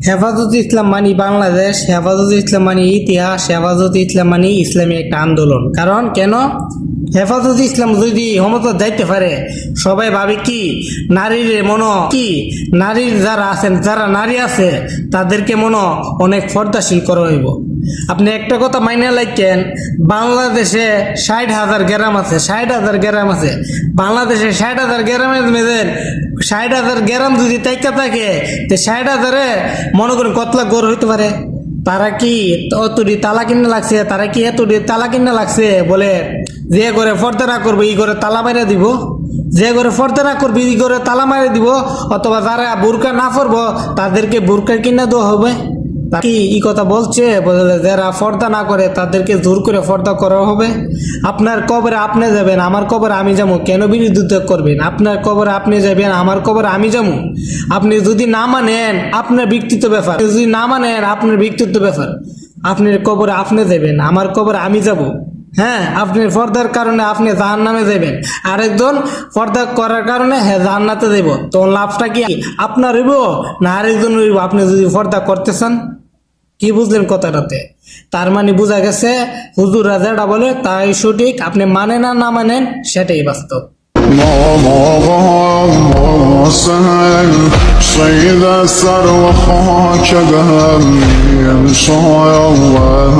হেফাজত ইসলাম মানি বাংলাদেশ, হেফাজত ইসলাম মানি ইতিহাস, হেফাজত ইসলাম মানি ইসলামী একটা আন্দোলন। কারণ কেন হেফাজত ইসলাম যদি ক্ষমতা যাইতে পারে, সবাই ভাবে কি নারীর কি নারীর যারা আছেন, যারা নারী আছে তাদেরকে অনেক পর্দাশীল করা হইব। আপনি একটা কথা মাইনে লাইকেন, বাংলাদেশে 60,000 গ্রাম আছে, 60,000 গ্রাম আছে। বাংলাদেশে 60,000 গ্রামের মধ্যে 60,000 গ্রাম যদি তাইকা থাকে, তো 60,000-এ মনে করেন কতলা গড় হইতে পারে। তারা কি অতটি তালা কিনে লাগছে, তারা কি এতটি তালা কিনে লাগছে বলে যে করে ফর্দা না করবো ই করে তালা মারে দিব, যে করে ফর্দা না করবি ই করে তালা মারে দিব, অথবা যারা বুরকা না পরবো তাদেরকে বুরকা কিনে দেওয়া হবে। কি এই কথা বলছে, বলে যারা পর্দা না করে তাদেরকে জোর করে পর্দা করা হবে। আপনার কবরে আপনি যাবেন, আমার কবরে আমি যাবো, কেন বিরোধিতা করবেন? আপনার কবরে আপনি যাবেন, আমার কবরে আমি যাবো। আপনি যদি না মানেন আপনার ব্যক্তিগত ব্যাপার, যদি না মানেন আপনার ব্যক্তিগত ব্যাপার। আপনার কবরে আপনি যাবেন, আমার কবরে আমি যাব। হ্যাঁ, আপনার পর্দার কারণে আপনি জাহান্নামে যাবেন, আরেকজন পর্দা করার কারণে হ্যাঁ জান্নাতে যাব। তো লাভটা কি আপনার হইব না আরেকজন হইব? আপনি যদি পর্দা করতে চান। কি বুঝলেন কথাটাতে? তার মানে বোঝা গেছে হুজুর রাজাটা বলে তাই সঠিক, আপনি মানেন আর না মানেন সেটাই বাস্তব। صيد الثروة خاك دهر ينصى الله